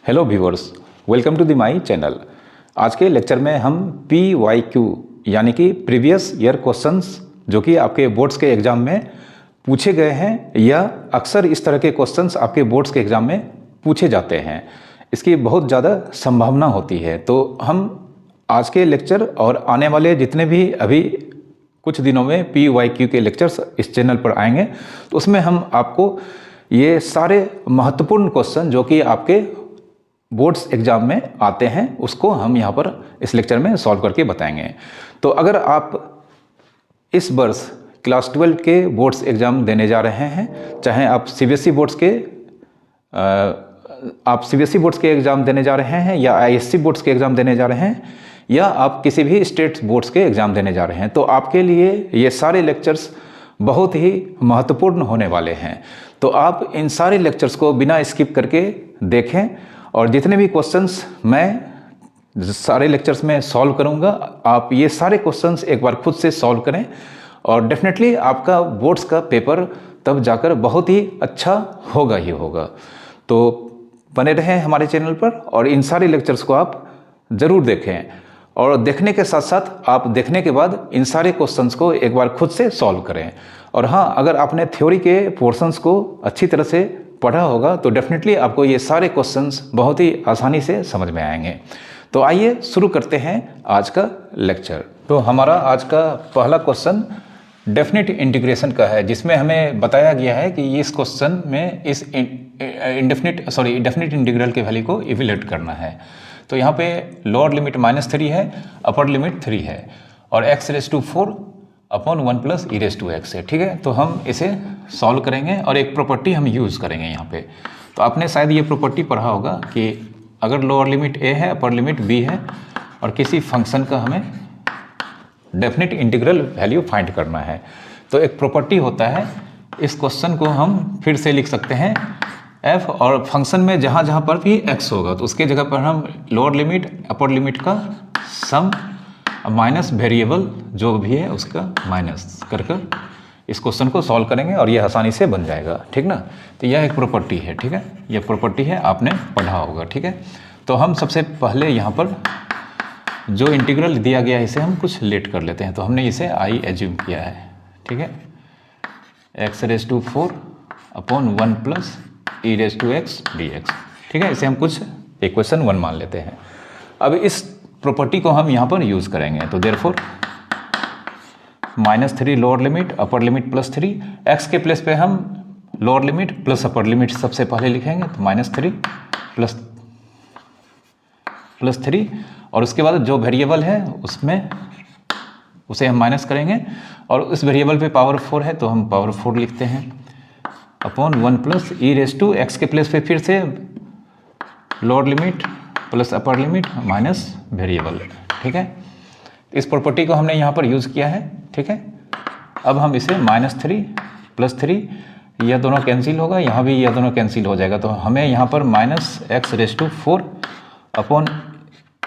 Hello viewers, welcome to the my channel. आज के lecture में हम PYQ यानी कि प्रीवियस ईयर क्वेश्चंस जो कि आपके बोर्ड्स के एग्ज़ाम में पूछे गए हैं या अक्सर इस तरह के क्वेश्चंस आपके बोर्ड्स के एग्ज़ाम में पूछे जाते हैं, इसकी बहुत ज़्यादा संभावना होती है। तो हम आज के लेक्चर और आने वाले जितने भी अभी कुछ दिनों में PYQ के लेक्चर्स इस चैनल पर आएंगे, तो उसमें हम आपको ये सारे महत्वपूर्ण क्वेश्चन जो कि आपके बोर्ड्स एग्जाम में आते हैं उसको हम यहाँ पर इस लेक्चर में सॉल्व करके बताएंगे। तो अगर आप इस वर्ष क्लास 12 के बोर्ड्स एग्ज़ाम देने जा रहे हैं, चाहे आप CBSE बोर्ड्स के एग्ज़ाम देने जा रहे हैं या ISC बोर्ड्स के एग्ज़ाम देने जा रहे हैं या आप किसी भी स्टेट बोर्ड्स के एग्ज़ाम देने जा रहे हैं, तो आपके लिए ये सारे लेक्चर्स बहुत ही महत्वपूर्ण होने वाले हैं। तो आप इन सारे लेक्चर्स को बिना स्किप करके देखें और जितने भी क्वेश्चंस मैं सारे लेक्चर्स में सॉल्व करूंगा, आप ये सारे क्वेश्चंस एक बार खुद से सॉल्व करें और डेफिनेटली आपका बोर्ड्स का पेपर तब जाकर बहुत ही अच्छा होगा ही होगा। तो बने रहें हमारे चैनल पर और इन सारे लेक्चर्स को आप ज़रूर देखें और देखने के साथ साथ आप देखने के बाद इन सारे क्वेश्चंस को एक बार खुद से सॉल्व करें। और हाँ, अगर आपने थ्योरी के पोर्शंस को अच्छी तरह से पढ़ा होगा तो डेफिनेटली आपको ये सारे क्वेश्चंस बहुत ही आसानी से समझ में आएंगे। तो आइए शुरू करते हैं आज का लेक्चर। तो हमारा आज का पहला क्वेश्चन डेफिनेट इंटीग्रेशन का है, जिसमें हमें बताया गया है कि इस क्वेश्चन में इस डेफिनेट इंटीग्रल के वैल्यू को इवेल्यूएट करना है। तो यहाँ पे लोअर लिमिट -3 है, अपर लिमिट 3 है और x⁴ अपॉन 1 + e⁻x है। ठीक है, तो हम इसे सॉल्व करेंगे और एक प्रॉपर्टी हम यूज़ करेंगे यहाँ पे। तो आपने शायद ये प्रॉपर्टी पढ़ा होगा कि अगर लोअर लिमिट a है, अपर लिमिट b है और किसी फंक्शन का हमें डेफिनेट इंटीग्रल वैल्यू फाइंड करना है, तो एक प्रॉपर्टी होता है। इस क्वेश्चन को हम फिर से लिख सकते हैं f और फंक्शन में जहाँ जहाँ पर भी x होगा तो उसके जगह पर हम लोअर लिमिट अपर लिमिट का सम माइनस वेरिएबल जो भी है उसका माइनस कर इस क्वेश्चन को सॉल्व करेंगे और ये आसानी से बन जाएगा। ठीक ना, तो यह एक प्रॉपर्टी है। ठीक है, यह प्रॉपर्टी है, आपने पढ़ा होगा। ठीक है, तो हम सबसे पहले यहाँ पर जो इंटीग्रल दिया गया है इसे हम कुछ लेट कर लेते हैं। तो हमने इसे I एज्यूम किया है। ठीक है, x⁴ अपॉन 1 + e⁻x dx। ठीक है, इसे हम कुछ इक्वेशन 1 मान लेते हैं। अब इस प्रॉपर्टी को हम यहाँ पर यूज़ करेंगे। तो therefore -3 lower limit upper limit +3, x के प्लेस पे हम lower limit plus upper limit सबसे पहले लिखेंगे। तो -3 + 3 और उसके बाद जो वेरिएबल है उसमें उसे हम माइनस करेंगे और उस वेरिएबल पे पावर 4 है तो हम पावर 4 लिखते हैं अपॉन 1 + e⁻x के प्लेस पे फिर से lower limit plus upper limit minus variable. ठीक है, इस प्रॉपर्टी को हमने यहाँ पर यूज़ किया है। ठीक है, अब हम इसे -3 + 3 यह दोनों कैंसिल होगा, यहाँ भी यह दोनों कैंसिल हो जाएगा। तो हमें यहाँ पर -x⁴ अपॉन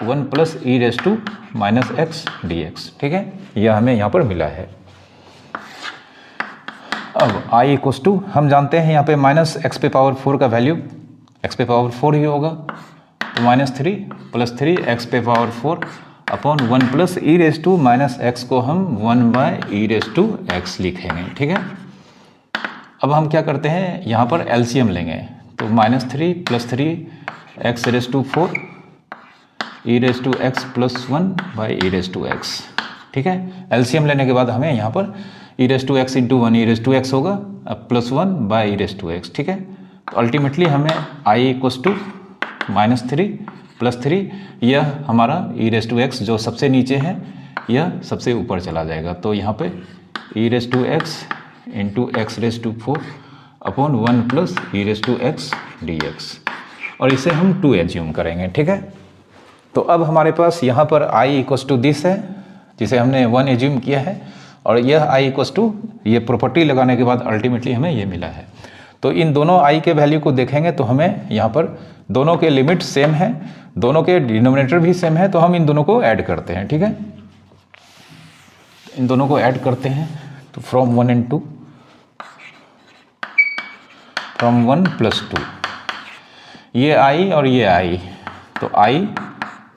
1 + e⁻x dx। ठीक है, यह हमें यहाँ पर मिला है। अब I = हम जानते हैं यहाँ पे -x⁴ का वैल्यू x⁴ ही होगा। तो -3 + 3 x⁴ अपॉन 1 + e⁻x को हम 1/e⁻x लिखेंगे। ठीक है, अब हम क्या करते हैं, यहाँ पर एलसीएम लेंगे। तो -3 + 3 x⁴ e⁻x + 1/e⁻x। ठीक है, एलसीएम लेने के बाद हमें यहाँ पर e⁻x × 1 e⁻x होगा अब +1/e⁻x। ठीक है, तो अल्टीमेटली हमें I = -3 + 3 यह हमारा e⁻x जो सबसे नीचे है यह सबसे ऊपर चला जाएगा। तो यहाँ पे e⁻x × x⁴ upon 1 + e⁻x dx और इसे हम 2 एज्यूम करेंगे। ठीक है, तो अब हमारे पास यहाँ पर I = दिस है जिसे हमने 1 एज्यूम किया है और यह I = ये प्रॉपर्टी लगाने के बाद अल्टीमेटली हमें ये मिला है। तो इन दोनों I के वैल्यू को देखेंगे तो हमें यहाँ पर दोनों के लिमिट सेम है, दोनों के डिनोमिनेटर भी सेम है, तो हम इन दोनों को ऐड करते हैं। ठीक है, इन दोनों को ऐड करते हैं। तो फ्रॉम 1 and 2 फ्रॉम 1 + 2 ये आई और ये आई, तो आई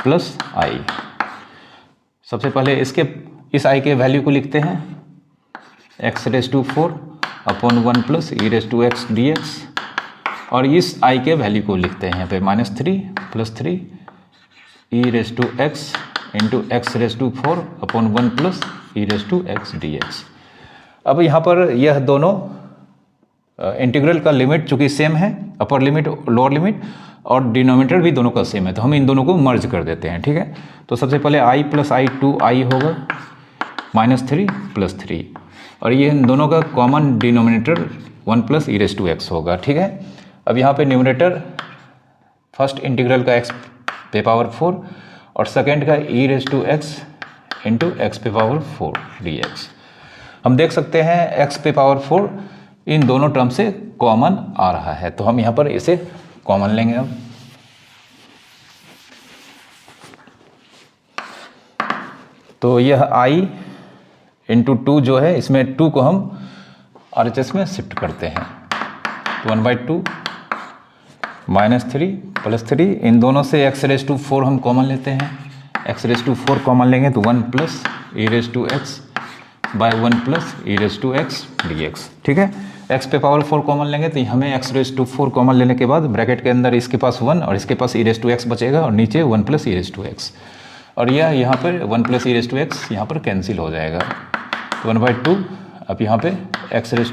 प्लस आई। सबसे पहले इस आई के वैल्यू को लिखते हैं x⁴ upon 1 plus e⁻x dx, और इस आई के वैल्यू को लिखते हैं यहाँ पे -3 + 3 e⁻x into x⁴ upon 1 plus e⁻x dx। अब यहाँ पर यह दोनों इंटीग्रल का लिमिट चूँकि सेम है, अपर लिमिट लोअर लिमिट, और डिनोमिनेटर भी दोनों का सेम है, तो हम इन दोनों को मर्ज कर देते हैं, ठीक है। तो सबसे पहले i + i 2i होगा -3 + 3, और ये इन दोनों का कॉमन डिनोमिनेटर 1 प्लस e⁻x होगा, ठीक है। अब यहाँ पे न्यूमरेटर फर्स्ट इंटीग्रल का x⁴ और सेकेंड का e⁻x इंटू x⁴ dx। हम देख सकते हैं x⁴ इन दोनों टर्म से कॉमन आ रहा है, तो हम यहाँ पर इसे कॉमन लेंगे। अब तो यह i इंटू 2 जो है, इसमें 2 को हम RHS में शिफ्ट करते हैं, 1/2 -3 + 3, इन दोनों से x⁴ हम कॉमन लेते हैं, x⁴ कॉमन लेंगे तो 1 plus e⁻x bye 1 plus e⁻x dx, ठीक है। x⁴ कॉमन लेंगे तो हमें x⁴ कॉमन लेने के बाद ब्रैकेट के अंदर इसके पास 1 और इसके पास e⁻x बचेगा, और नीचे 1 प्लस e⁻x, और यह यहाँ पर 1 प्लस e⁻x यहाँ पर कैंसिल हो जाएगा, 1/2। अब यहाँ पे x⁴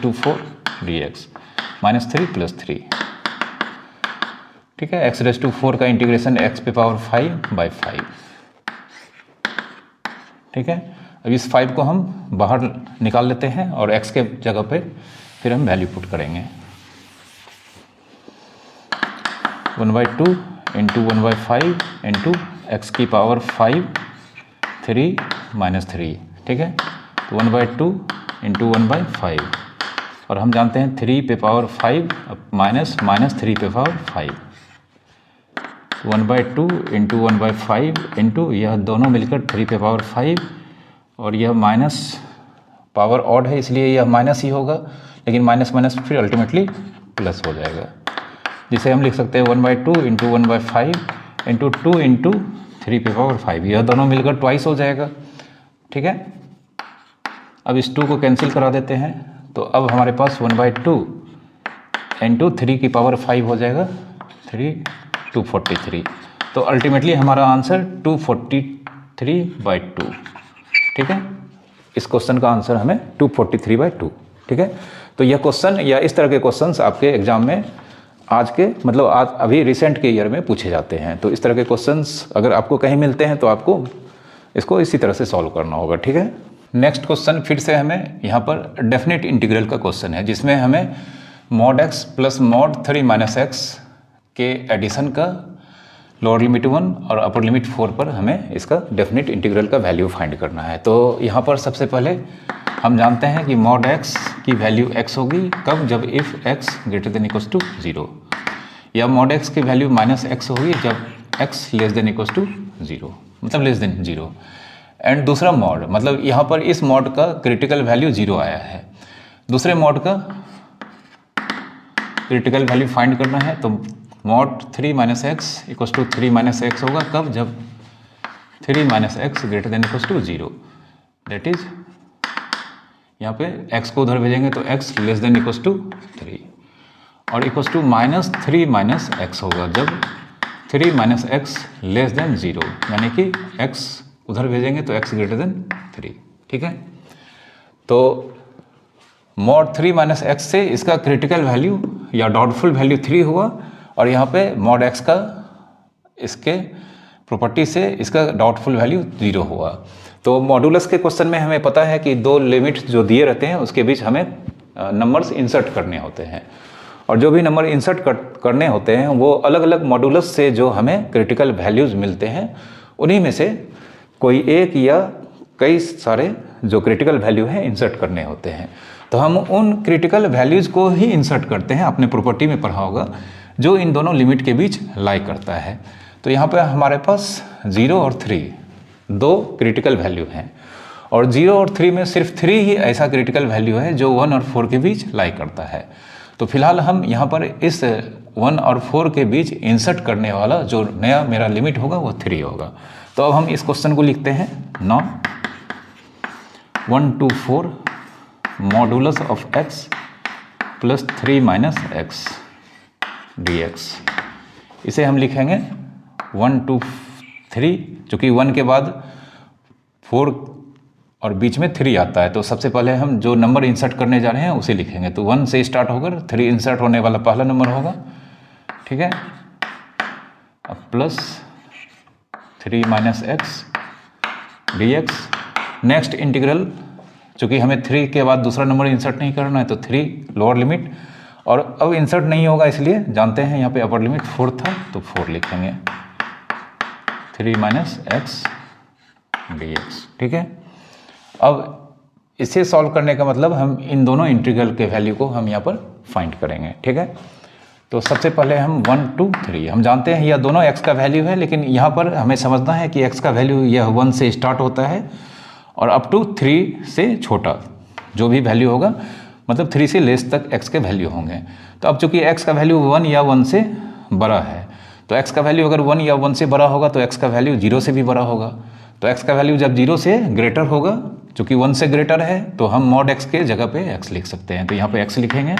dx -3 + 3, ठीक है। x⁴ का इंटीग्रेशन x⁵/5, ठीक है। अब इस 5 को हम बाहर निकाल लेते हैं और x के जगह पे फिर हम वैल्यू पुट करेंगे, 1/2 इंटू 1/5 इंटू x⁵ 3 -3, ठीक है। तो 1/2 इंटू 1/5, और हम जानते हैं 3⁵ माइनस -3⁵, 1/2 इंटू 1/5 इंटू यह दोनों मिलकर 3⁵, और यह माइनस पावर ऑड है इसलिए यह माइनस ही होगा, लेकिन माइनस माइनस फिर अल्टीमेटली प्लस हो जाएगा, जिसे हम लिख सकते हैं 1/2 इंटू 1/5 इंटू 2 इंटू 3⁵, यह दोनों मिलकर ट्वाइस हो जाएगा, ठीक है। अब इस 2 को कैंसिल करा देते हैं, तो अब हमारे पास 1/2 इंटू 3⁵ हो जाएगा 243, तो अल्टीमेटली हमारा आंसर 243/2, ठीक है। इस क्वेश्चन का आंसर हमें 243/2, ठीक है। तो यह क्वेश्चन या इस तरह के क्वेश्चंस आपके एग्जाम में आज अभी रिसेंट के ईयर में पूछे जाते हैं। तो इस तरह के क्वेश्चंस अगर आपको कहीं मिलते हैं तो आपको इसको इसी तरह से सॉल्व करना होगा, ठीक है। नेक्स्ट क्वेश्चन फिर से हमें यहाँ पर डेफिनेट इंटीग्रल का क्वेश्चन है, जिसमें हमें mod x plus mod 3 - x के एडिशन का लोअर लिमिट 1 और अपर लिमिट 4 पर हमें इसका डेफिनेट इंटीग्रल का वैल्यू फाइंड करना है। तो यहाँ पर सबसे पहले हम जानते हैं कि mod x की वैल्यू x होगी कब, जब इफ़ x > 0, या mod x की वैल्यू -x होगी जब x <= 0, मतलब <0। एंड दूसरा मॉड, मतलब यहाँ पर इस मॉड का क्रिटिकल वैल्यू 0 आया है, दूसरे मॉड का क्रिटिकल वैल्यू फाइंड करना है, तो mod 3 - x = 3 - x होगा कब, जब 3 - x > 0, दैट इज यहाँ पे x को उधर भेजेंगे तो x <= 3, और -3 - x होगा जब 3 - x <= 0, यानी कि x उधर भेजेंगे तो x <= 3, ठीक है। तो mod 3 - x से इसका क्रिटिकल वैल्यू या डाउटफुल वैल्यू 3 हुआ, और यहाँ पे mod x का इसके प्रॉपर्टी से इसका डाउटफुल वैल्यू 0 हुआ। तो मॉडुलस के क्वेश्चन में हमें पता है कि 2 लिमिट्स जो दिए रहते हैं उसके बीच हमें नंबर्स इंसर्ट करने होते हैं, और जो भी नंबर इंसर्ट करने होते हैं वो अलग अलग मॉडुलस से जो हमें क्रिटिकल वैल्यूज़ मिलते हैं उन्हीं में से कोई एक या कई सारे जो क्रिटिकल वैल्यू हैं इंसर्ट करने होते हैं। तो हम उन क्रिटिकल वैल्यूज़ को ही इंसर्ट करते हैं, आपने प्रॉपर्टी में पढ़ा होगा, जो इन दोनों लिमिट के बीच लाई करता है। तो यहाँ पे हमारे पास 0 और 3 2 क्रिटिकल वैल्यू हैं, और 0 और 3 में सिर्फ 3 ही ऐसा क्रिटिकल वैल्यू है जो 1 और 4 के बीच लाई करता है। तो फिलहाल हम यहाँ पर इस 1 और 4 के बीच इंसर्ट करने वाला जो नया मेरा लिमिट होगा वो 3 होगा। तो अब हम इस क्वेश्चन को लिखते हैं। Now 1 to 4 modulus of x plus 3 minus x dx। इसे हम लिखेंगे 1 to 3, चूँकि 1 के बाद 4 और बीच में 3 आता है, तो सबसे पहले हम जो नंबर इंसर्ट करने जा रहे हैं उसे लिखेंगे। तो 1 से स्टार्ट होकर 3 इंसर्ट होने वाला पहला नंबर होगा, ठीक है। अब plus 3 minus x dx। Next integral, चूँकि हमें 3 के बाद दूसरा नंबर इंसर्ट नहीं करना है, तो 3 लोअर लिमिट, और अब इंसर्ट नहीं होगा इसलिए जानते हैं यहाँ पे अपर लिमिट 4 था, तो 4 लिखेंगे 3 माइनस एक्स dx, ठीक है। अब इसे सॉल्व करने का मतलब हम इन दोनों इंटीग्रल के वैल्यू को हम यहाँ पर फाइंड करेंगे, ठीक है। तो सबसे पहले हम 1 to 3, हम जानते हैं यह दोनों x का वैल्यू है, लेकिन यहाँ पर हमें समझना है कि x का वैल्यू यह 1 से स्टार्ट होता है और अप टू 3 से छोटा जो भी वैल्यू होगा, मतलब 3 से लेस तक x के वैल्यू होंगे। तो अब चूँकि x का वैल्यू 1 या 1 से बड़ा है, तो x का वैल्यू अगर 1 या 1 से बड़ा होगा तो x का वैल्यू 0 से भी बड़ा होगा। तो x का वैल्यू जब 0 से ग्रेटर होगा, चूँकि 1 से ग्रेटर है, तो हम मॉड x के जगह पे x लिख सकते हैं। तो यहाँ पे x लिखेंगे,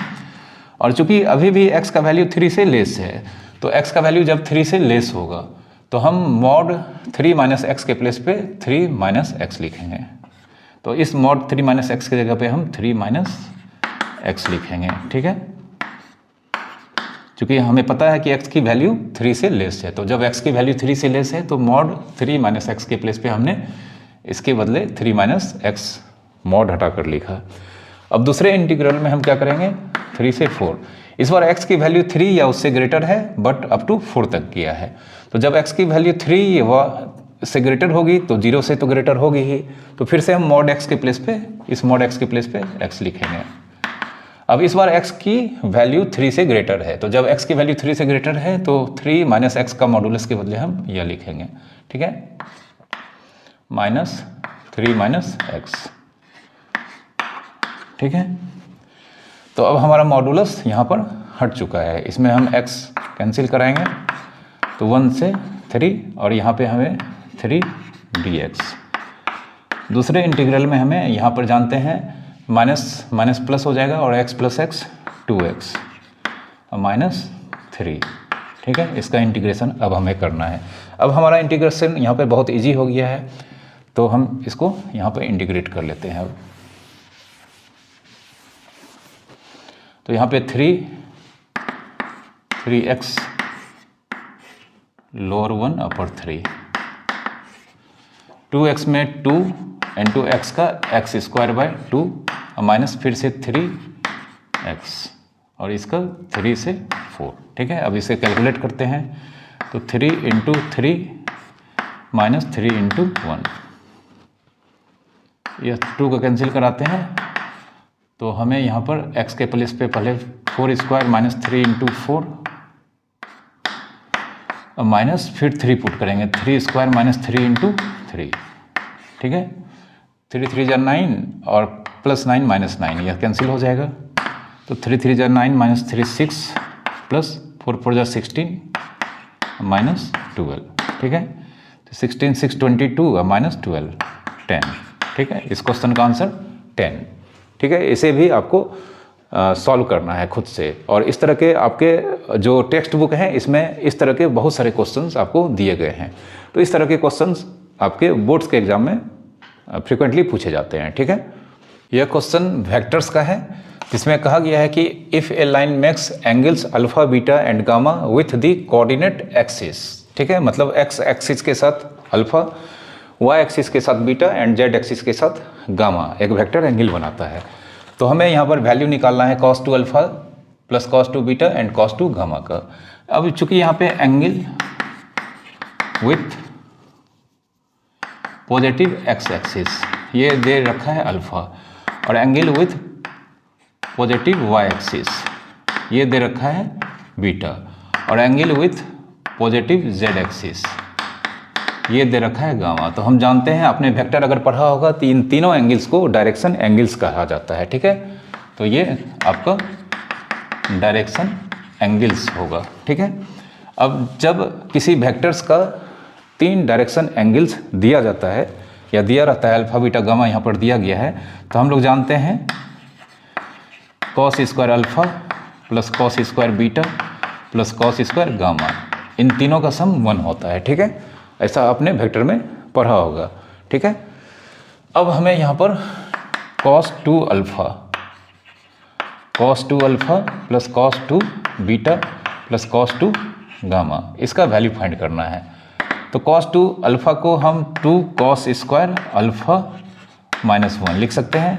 और चूँकि अभी भी x का वैल्यू 3 से लेस है, तो x का वैल्यू जब 3 से लेस होगा तो हम मॉड 3 माइनस एक्स के प्लेस पे 3 माइनस एक्स लिखेंगे। तो इस मॉड 3 माइनस एक्स की जगह पे हम 3 माइनस एक्स लिखेंगे, ठीक है। क्योंकि हमें पता है कि x की वैल्यू 3 से लेस है, तो जब x की वैल्यू 3 से लेस है तो मॉड 3 माइनस एक्स के प्लेस पे हमने इसके बदले 3 माइनस एक्स मॉड हटाकर लिखा। अब दूसरे इंटीग्रल में हम क्या करेंगे, 3 से 4। इस बार x की वैल्यू 3 या उससे ग्रेटर है, बट अप टू 4 तक किया है। तो जब x की वैल्यू 3 से ग्रेटर होगी तो 0 से तो ग्रेटर होगी ही, तो फिर से हम मॉड x के प्लेस पे, इस मॉड x के प्लेस पे x लिखेंगे। अब इस बार x की वैल्यू 3 से ग्रेटर है, तो जब x की वैल्यू 3 से ग्रेटर है तो 3 माइनस एक्स का मॉडुलस के बदले हम यह लिखेंगे, ठीक है, माइनस 3 माइनस एक्स, ठीक है। तो अब हमारा मॉडुलस यहाँ पर हट चुका है, इसमें हम x कैंसिल कराएंगे, तो 1 से 3 और यहाँ पे हमें 3 dx। दूसरे इंटीग्रल में हमें यहाँ पर जानते हैं माइनस माइनस प्लस हो जाएगा, और x प्लस एक्स 2x और माइनस 3, ठीक है। इसका इंटीग्रेशन अब हमें करना है। अब हमारा इंटीग्रेशन यहाँ पे बहुत इजी हो गया है, तो हम इसको यहाँ पे इंटीग्रेट कर लेते हैं। अब तो यहाँ पे 3x लोअर 1 अपर 3, 2x में 2 इंटू एक्स का x स्क्वायर बाय 2 माइनस फिर से 3x और इसका 3 से 4, ठीक है। अब इसे कैलकुलेट करते हैं, तो 3 इंटू 3 माइनस 3 इंटू 1, यह 2 को कैंसिल कराते हैं, तो हमें यहाँ पर x के प्लेस पे पहले 4 स्क्वायर माइनस 3 इंटू 4 और माइनस फिर 3 पुट करेंगे, 3 स्क्वायर माइनस 3 इंटू 3, ठीक है। 3 3 जा 9 और प्लस 9 माइनस 9, यह कैंसिल हो जाएगा। तो 3 3 जा 9 माइनस 3 6 प्लस 4 4 जा 16 माइनस 12, ठीक है। तो 16 6 22 और माइनस 12 10, ठीक है। इस क्वेश्चन का आंसर 10, ठीक है। इसे भी आपको सॉल्व करना है खुद से, और इस तरह के आपके जो टेक्स्ट बुक हैं इसमें इस तरह के बहुत सारे क्वेश्चंस आपको दिए गए हैं। तो इस तरह के क्वेश्चंस आपके बोर्ड्स के एग्जाम में फ्रिक्वेंटली पूछे जाते हैं, ठीक है। यह क्वेश्चन वेक्टर्स का है, जिसमें कहा गया है कि if A line makes angles alpha beta and gamma with the coordinate axis, ठीक है, मतलब एक्स एक्सिस के साथ अल्फा, वाई एक्सिस के साथ बीटा एंड जेड एक्सिस के साथ गामा एक वेक्टर एंगल बनाता है। तो हमें यहाँ पर वैल्यू निकालना है cos 2 alpha plus cos 2 beta and cos 2 gamma का। अब चूंकि यहाँ पे angle with positive x axis ये दे रखा है अल्फा, और angle with positive y axis ये दे रखा है बीटा, और angle with positive z axis ये दे रखा है गामा। तो हम जानते हैं, आपने वेक्टर अगर पढ़ा होगा तो इन तीनों एंगल्स को डायरेक्शन एंगल्स कहा जाता है, ठीक है। तो ये आपका डायरेक्शन एंगल्स होगा। ठीक है, अब जब किसी वेक्टर्स का 3 डायरेक्शन एंगल्स दिया जाता है या दिया रहता है, अल्फा बीटा गामा यहाँ पर दिया गया है, तो हम लोग जानते हैं cos square alpha plus cos square beta plus cos square gamma, इन तीनों का सम 1 होता है। ठीक है, ऐसा आपने वेक्टर में पढ़ा होगा। ठीक है, अब हमें यहाँ पर cos 2 alpha plus cos 2 beta plus cos 2 gamma, इसका वैल्यू फाइंड करना है। तो cos 2 अल्फा को हम 2 cos स्क्वायर अल्फा माइनस 1 लिख सकते हैं।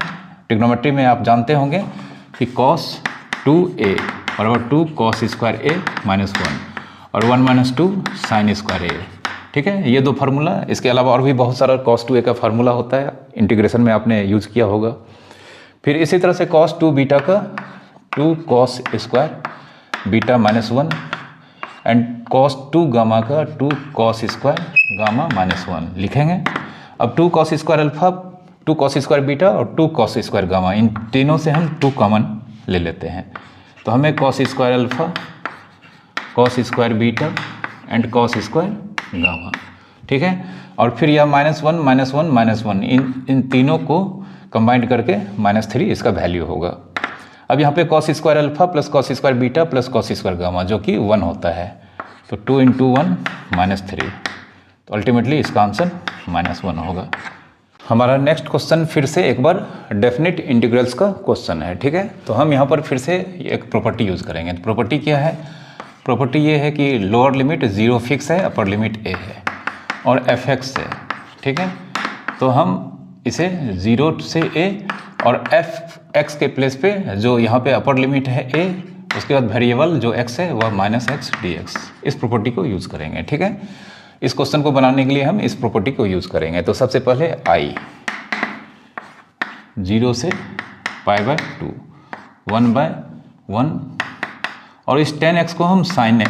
ट्रिग्नोमेट्री में आप जानते होंगे कि cos 2a बराबर 2 cos स्क्वायर a माइनस 1 और 1 माइनस 2 साइन स्क्वायर a। ठीक है, ये 2 फार्मूला, इसके अलावा और भी बहुत सारा cos 2a का फार्मूला होता है, इंटीग्रेशन में आपने यूज किया होगा। फिर इसी तरह से cos 2 बीटा का 2 cos square beta minus 1 and cos 2 gamma का 2 cos स्क्वायर गामा माइनस 1 लिखेंगे। अब 2 cos square alpha, 2 cos square beta और 2 cos स्क्वायर गामा, इन तीनों से हम 2 कॉमन ले लेते हैं, तो हमें cos square alpha, cos square beta and cos square gamma. ठीक है, और फिर यह माइनस 1 माइनस 1 माइनस 1, इन तीनों को कंबाइंड करके -3 इसका वैल्यू होगा। अब यहाँ पे cos square alpha plus cos square beta plus cos square gamma जो कि 1 होता है, तो 2 इंटू 1 -3, तो अल्टीमेटली इसका आंसर -1 होगा। हमारा नेक्स्ट क्वेश्चन फिर से एक बार डेफिनेट इंटीग्रल्स का क्वेश्चन है। ठीक है, तो हम यहाँ पर फिर से एक प्रॉपर्टी यूज़ करेंगे। तो प्रॉपर्टी क्या है? प्रॉपर्टी ये है कि लोअर लिमिट 0 फिक्स है, अपर लिमिट a है और fx है। ठीक है, तो हम इसे 0 से a और fx के प्लेस पे जो यहाँ पे अपर लिमिट है a, उसके बाद वेरिएबल जो x है वह -x dx, इस प्रॉपर्टी को यूज़ करेंगे। ठीक है, इस क्वेश्चन को बनाने के लिए हम इस प्रॉपर्टी को यूज़ करेंगे। तो सबसे पहले i 0 से π/2 1/1 और इस 10x को हम sin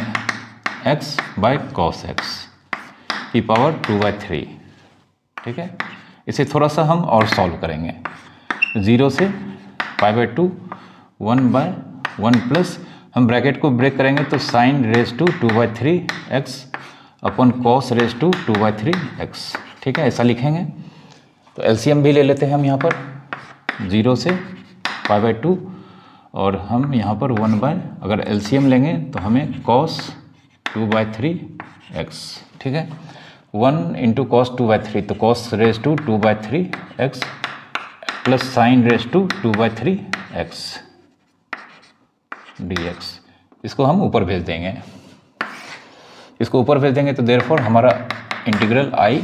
x by cos x की पावर 2/3। ठीक है, इसे थोड़ा सा हम और सॉल्व करेंगे। 0 से π/2 1/1 प्लस हम ब्रैकेट को ब्रेक करेंगे तो sin रेज टू 2/3x अपन cos रेज टू 2/3x। ठीक है, ऐसा लिखेंगे। तो एलसीएम भी ले लेते हैं हम यहाँ पर 0 से π/2 और हम यहाँ पर अगर एलसीएम लेंगे तो हमें cos 2/3x। ठीक है, 1 इंटू cos 2/3, तो cos raise to 2/3x plus sine raise to 2/3x dx, इसको हम ऊपर भेज देंगे। इसको ऊपर भेज देंगे तो देयरफॉर हमारा इंटीग्रल i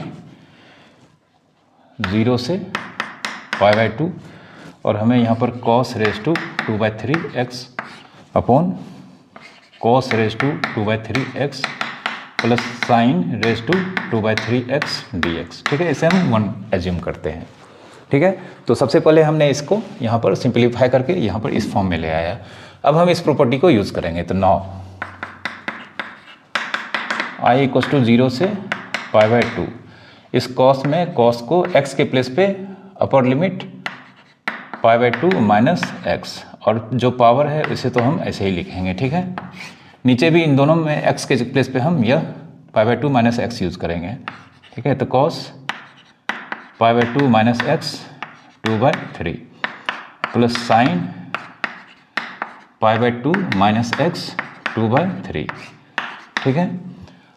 0 से π/2 और हमें यहाँ पर cos raise to 2/3x upon cos raise to 2/3x plus sine raise to 2/3x dx। ठीक है, इसे हम 1 एज्यूम करते हैं। ठीक है, तो सबसे पहले हमने इसको यहाँ पर सिंप्लीफाई करके यहाँ पर इस फॉर्म में ले आया। अब हम इस प्रॉपर्टी को यूज़ करेंगे। तो नाउ i = 0 से π/2, इस cos में cos को x के प्लेस पे अपर लिमिट π/2 माइनस x और जो पावर है इसे तो हम ऐसे ही लिखेंगे। ठीक है, नीचे भी इन दोनों में x के प्लेस पे हम यह π/2 माइनस x यूज़ करेंगे। ठीक है, तो cos π/2 minus x 2/3 plus sine π/2 minus x 2/3। ठीक है,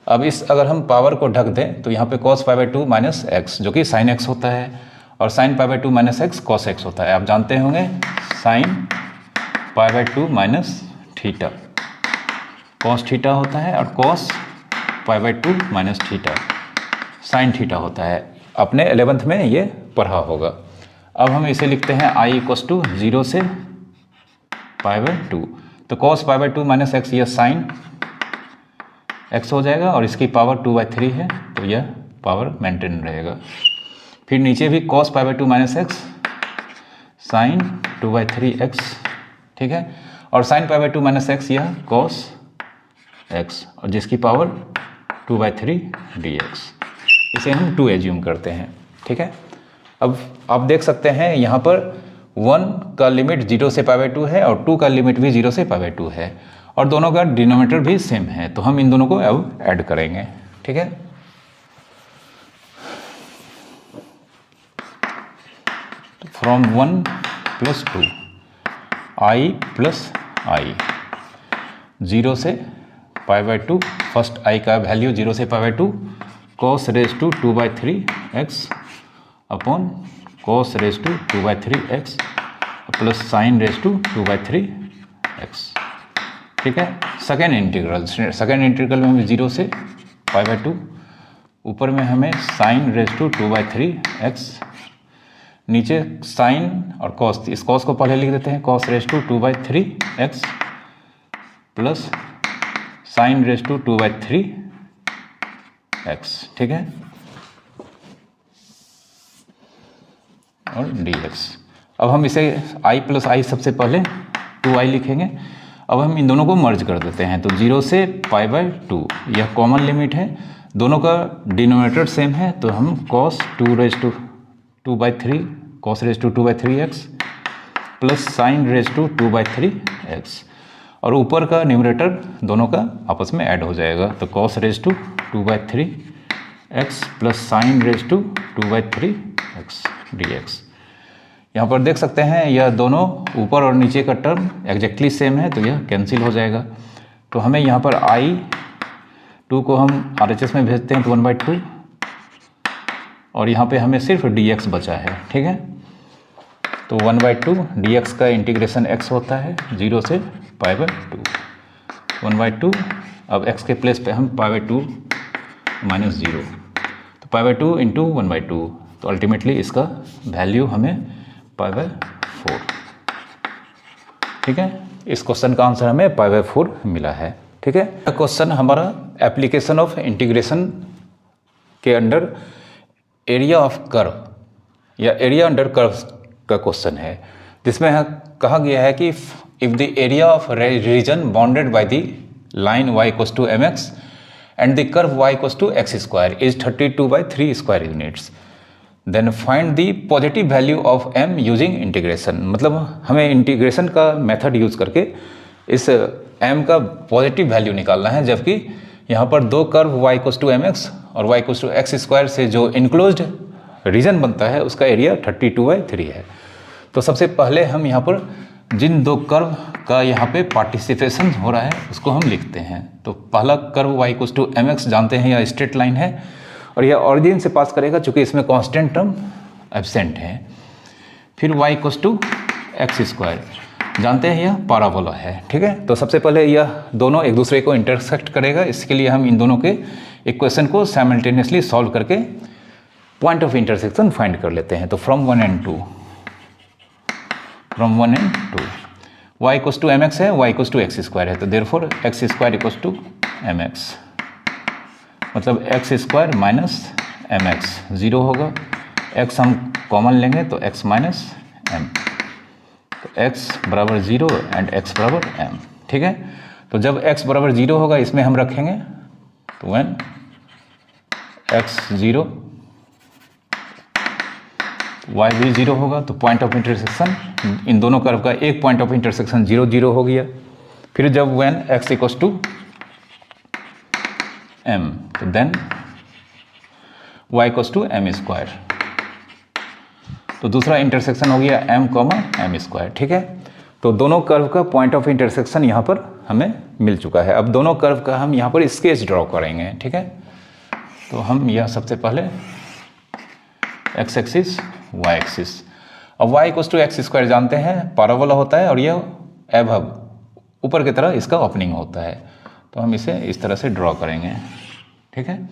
अब इस अगर हम पावर को ढक दें तो यहाँ पे cos π/2 माइनस x जो कि sin x होता है और sin π/2 minus x cos x होता है। आप जानते होंगे sin π/2 minus theta cos theta होता है और cos π/2 minus theta sin theta होता है। अपने 11th में ये पढ़ा होगा। अब हम इसे लिखते हैं i = 0 से π/2, तो cos π/2 माइनस x यह sin x हो जाएगा और इसकी पावर 2/3 है तो यह पावर मेंटेन रहेगा। फिर नीचे भी cos π/2 minus x sin 2/3x। ठीक है, और sin π/2 माइनस x यह cos x और जिसकी पावर 2/3 dx, इसे हम 2 एज्यूम करते हैं। ठीक है, अब आप देख सकते हैं यहाँ पर 1 का लिमिट 0 से π/2 है और 2 का लिमिट भी 0 से π/2 है और दोनों का डिनोमिनेटर भी सेम है, तो हम इन दोनों को अब ऐड करेंगे। ठीक है, फ्रॉम 1 + 2 i + i 0 से π/2, फर्स्ट i का वैल्यू 0 से π/2 cos raised to 2/3x upon cos raised to 2/3x plus sin raised to 2/3x। ठीक है, सेकेंड इंटीग्रल में हमें 0 से π/2, ऊपर में हमें sin raised to 2/3x, नीचे sin और cos, इस cos को पहले लिख देते हैं, cos raised to 2/3x plus sin raised to 2/3x। ठीक है, और dx। अब हम इसे i + i सबसे पहले 2i लिखेंगे। अब हम इन दोनों को मर्ज कर देते हैं, तो 0 से π/2 यह कॉमन लिमिट है, दोनों का डिनोमिनेटर सेम है, तो हम cos 2 raised to 2/3 cos raised to 2/3x plus sin raised to 2/3x, और ऊपर का न्यूमरेटर दोनों का आपस में ऐड हो जाएगा, तो cos raised to 2/3x plus sin raised to 2/3x dx। यहाँ पर देख सकते हैं यह दोनों ऊपर और नीचे का टर्म एग्जैक्टली सेम है, तो यह कैंसिल हो जाएगा। तो हमें यहाँ पर i2 को हम RHS में भेजते हैं तो 1/2, और यहाँ पे हमें सिर्फ dx बचा है। ठीक है, तो 1/2 dx का इंटीग्रेशन x होता है 0 से π/2 1/2। अब x के प्लेस पे हम π/2 - 0, तो π/2 × 1/2, तो अल्टीमेटली इसका वैल्यू हमें π/4। ठीक है, इस क्वेश्चन का आंसर हमें π/4 मिला है। ठीक है, क्वेश्चन हमारा एप्लीकेशन ऑफ इंटीग्रेशन के अंडर एरिया ऑफ कर्व या एरिया अंडर कर्व का क्वेश्चन है, जिसमें कहा गया है कि if the area of region bounded by the line y = mx and the curve y = x² is 32/3 square units, then find the positive value of m using integration. मतलब हमें integration का मेथड यूज करके इस m का positive value निकालना है, जबकि यहाँ पर दो कर्व y = mx और y = x² से जो इनक्लोज्ड रीजन बनता है उसका एरिया 32/3 है। तो सबसे पहले हम यहाँ पर जिन दो कर्व का यहाँ पे पार्टिसिपेशन हो रहा है उसको हम लिखते हैं। तो पहला कर्व y = mx जानते हैं, यह स्ट्रेट लाइन है और यह ऑरिजिन से पास करेगा, चूँकि इसमें कांस्टेंट टर्म एब्सेंट है। फिर y = x² जानते हैं, यह पैराबोला है। ठीक है, तो सबसे पहले यह दोनों एक दूसरे को इंटरसेक्ट करेगा, इसके लिए हम इन दोनों के इक्वेशन को साइमल्टेनियसली सॉल्व करके पॉइंट ऑफ इंटरसेक्शन फाइंड कर लेते हैं। तो फ्रॉम 1 and 2 y = mx है, y = x² है, तो देयरफॉर x² = mx, मतलब x² - mx 0 होगा, x हम कॉमन लेंगे तो x - m, तो x = 0 एंड x = m। ठीक है, तो जब x = 0 होगा इसमें हम रखेंगे, तो when x 0 y भी 0 होगा, तो पॉइंट ऑफ इंटरसेक्शन इन दोनों कर्व का एक पॉइंट ऑफ इंटरसेक्शन 0 0 हो गया। फिर जब when x = m, तो देन y = m², तो दूसरा इंटरसेक्शन हो गया m, m²। ठीक है, तो दोनों कर्व का पॉइंट ऑफ इंटरसेक्शन यहाँ पर हमें मिल चुका है। अब दोनों कर्व का हम यहाँ पर स्केच ड्रॉ करेंगे। ठीक है, तो हम यह सबसे पहले x एक्सिस y एक्सिस, अब y = x² जानते हैं, पैराबोला होता है और यह एबव ऊपर की तरह इसका ओपनिंग होता है, तो हम इसे इस तरह से ड्रॉ करेंगे। ठीक है,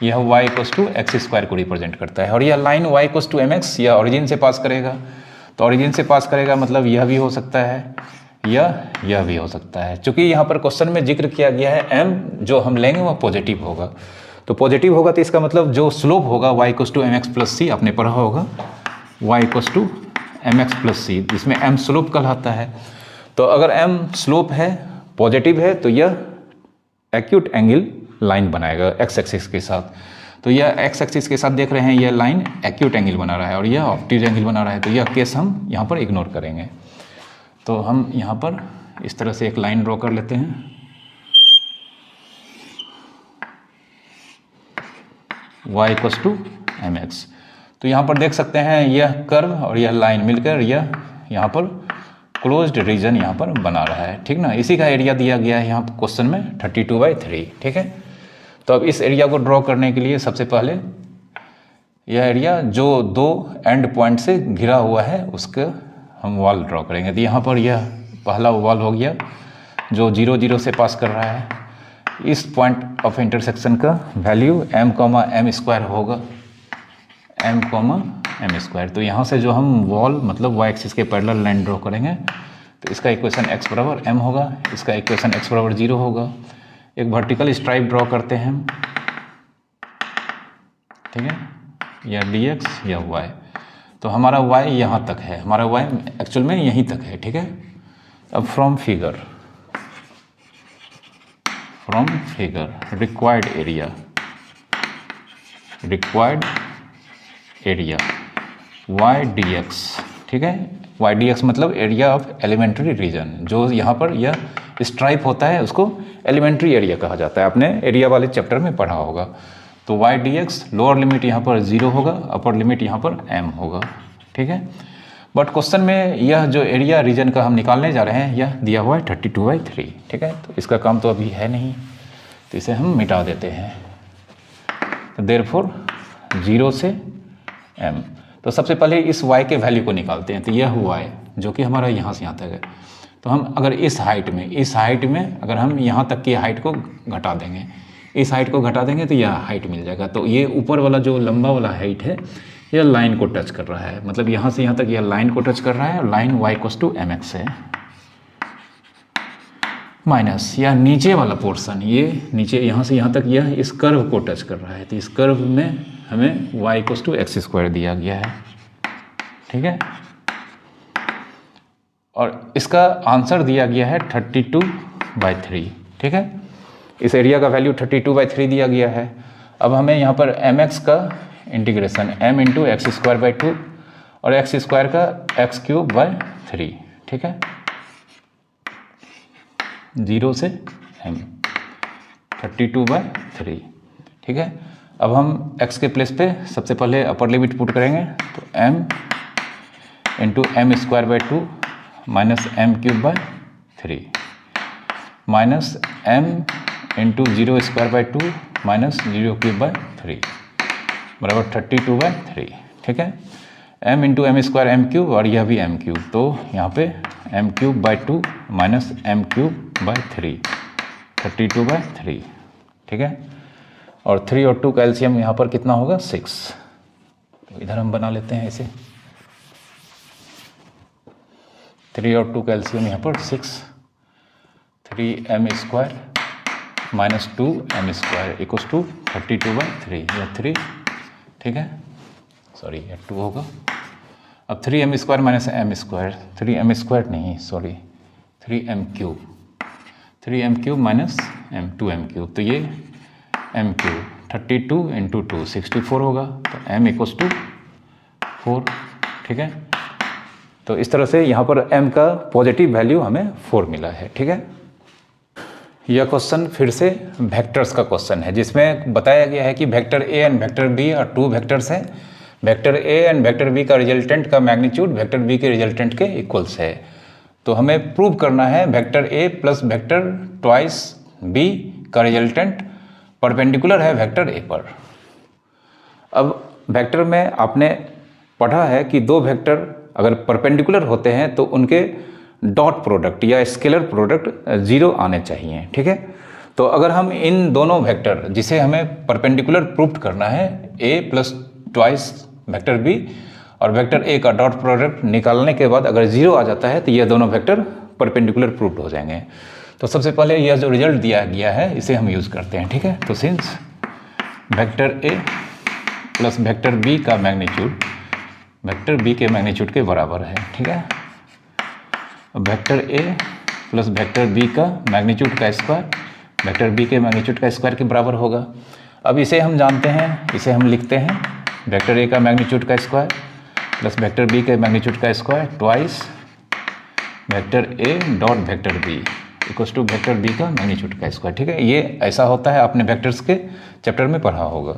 यह y = x² को रिप्रेजेंट करता है और यह लाइन y = mx यह ओरिजिन से पास करेगा, तो ओरिजिन से पास करेगा मतलब यह भी हो सकता है, यह भी हो सकता है। चूँकि यहाँ पर क्वेश्चन में जिक्र किया गया है m जो हम लेंगे वह पॉजिटिव होगा, तो पॉजिटिव होगा तो इसका मतलब जो स्लोप होगा y = mx + c आपने पढ़ा होगा, y = mx + c, जिसमें m स्लोप कहलाता है। तो अगर m स्लोप है, पॉजिटिव है, तो यह एक्यूट एंगल लाइन बनाएगा x एक्सिस के साथ। तो यह x एक्सिस के साथ देख रहे हैं, यह लाइन एक्यूट एंगल बना रहा है और यह ऑब्ट्यूज एंगल बना रहा है, तो यह केस हम यहाँ पर इग्नोर करेंगे। तो हम यहाँ पर इस तरह से एक लाइन ड्रॉ कर लेते हैं। y equals to mx। तो यहाँ पर देख सकते हैं यह कर्व और यह लाइन मिलकर यह यहाँ पर क्लोज्ड रीजन यहाँ पर बना रहा है, ठीक ना। इसी का एरिया दिया गया है यहाँ क्वेश्चन में 32/3, ठीक है। तो अब इस एरिया को ड्रॉ करने के लिए सबसे पहले यह एरिया जो दो एंड पॉइंट से घिरा हुआ है उसका हम वॉल ड्रॉ करेंगे। तो यहाँ पर यह पहला वॉल हो गया जो 0 0 से पास कर रहा है। इस पॉइंट ऑफ इंटरसेक्शन का वैल्यू m, m² होगा, m, m²। तो यहाँ से जो हम वॉल मतलब y एक्सिस के पैरेलल लाइन ड्रॉ करेंगे तो इसका इक्वेशन x बराबर m होगा, इसका इक्वेशन x बराबर 0 होगा। एक वर्टिकल स्ट्राइप ड्रॉ करते हैं, ठीक है, या dx या y। तो हमारा y यहाँ तक है, हमारा y एक्चुअल में यहीं तक है, ठीक है। अब from figure required area y dx, ठीक है। y dx मतलब एरिया ऑफ एलिमेंट्री रीजन। जो यहाँ पर यह स्ट्राइप होता है उसको एलिमेंट्री एरिया कहा जाता है, आपने एरिया वाले चैप्टर में पढ़ा होगा। तो y dx लोअर लिमिट यहाँ पर 0 होगा, अपर लिमिट यहाँ पर m होगा, ठीक है। बट क्वेश्चन में यह जो एरिया रीजन का हम निकालने जा रहे हैं यह दिया हुआ है 32/3, ठीक है। तो इसका काम तो अभी है नहीं, तो इसे हम मिटा देते हैं। तो देयरफॉर 0 से m। तो सबसे पहले इस y के वैल्यू को निकालते हैं। तो यह y जो कि हमारा यहाँ से यहाँ तक है, तो हम अगर इस हाइट में अगर हम यहाँ तक की हाइट को घटा देंगे, इस हाइट को घटा देंगे तो यह हाइट मिल जाएगा। तो ये ऊपर वाला जो लंबा वाला हाइट है यह लाइन को टच कर रहा है, मतलब यहाँ से यहाँ तक यह लाइन को टच कर रहा है। Line y equals to mx है, माइनस या नीचे वाला पोर्शन, ये नीचे यहाँ से यहाँ तक यह इस कर्व को टच कर रहा है। तो इस कर्व में हमें y इक्वल्स टू x² दिया गया है, ठीक है। और इसका आंसर दिया गया है 32/3, ठीक है। इस एरिया का वैल्यू 32/3 दिया गया है। अब हमें यहाँ पर mx का इंटीग्रेशन m इंटू x² 2 और x² का x³ 3, ठीक है, 0 से m 32/3, ठीक है। अब हम x के प्लेस पे सबसे पहले अपर लिमिट पुट करेंगे। तो m into m² 2 minus m³ minus m into 0² 2 minus 0³ बराबर 32/3, ठीक है। m इंटू m² m³ और यह भी m³, तो यहाँ पे m³ 2 माइनस m³ 3 ठीक है। और 3 और 2 का एलसीएम यहाँ पर कितना होगा 6। तो इधर हम बना लेते हैं इसे, 3 और 2 का एलसीएम यहाँ पर 6, 3m² minus 2m² equals to 32/3, यह 3, ठीक है, सॉरी यह 2 होगा। अब 3m² माइनस m², 3m² नहीं सॉरी 3m³ माइनस 2m³, तो ये m³, 32 इंटू 2 64 होगा। तो m इक्वल्स टू 4, ठीक है। तो इस तरह से यहाँ पर m का पॉजिटिव वैल्यू हमें 4 मिला है, ठीक है। यह क्वेश्चन फिर से वेक्टर्स का क्वेश्चन है, जिसमें बताया गया है कि vector a and vector b और 2 वेक्टर्स हैं। Vector a and vector b का रिजल्टेंट का मैग्नीट्यूड वेक्टर b के रिजल्टेंट के इक्वल्स है। तो हमें प्रूव करना है vector a plus vector twice b का रिजल्टेंट परपेंडिकुलर है वेक्टर a पर। अब वेक्टर में आपने पढ़ा है कि दो वेक्टर अगर परपेंडिकुलर होते हैं तो उनके डॉट प्रोडक्ट या स्केलर प्रोडक्ट 0 आने चाहिए, ठीक है। तो अगर हम इन दोनों वेक्टर जिसे हमें परपेंडिकुलर प्रूव करना है a plus twice vector b और वेक्टर a का डॉट प्रोडक्ट निकालने के बाद अगर 0 आ जाता है तो ये दोनों वेक्टर परपेंडिकुलर प्रूव हो जाएंगे। तो सबसे पहले यह जो रिजल्ट दिया गया है इसे हम यूज़ करते हैं, ठीक है। तो since vector a plus vector b का मैग्नीट्यूड वेक्टर b के मैग्नीट्यूड के बराबर है, ठीक है। Vector a plus vector b का मैग्नीट्यूड का स्क्वायर वेक्टर b के मैग्नीट्यूड का स्क्वायर के बराबर होगा। अब इसे हम जानते हैं, इसे हम लिखते हैं वेक्टर a का मैग्नीट्यूड का स्क्वायर प्लस वेक्टर b के मैग्नीट्यूड का square twice vector A dot vector b equals to vector B का मैग्नीट्यूड का स्क्वायर। ठीक है, ये ऐसा होता है, आपने वेक्टर्स के चैप्टर में पढ़ा होगा।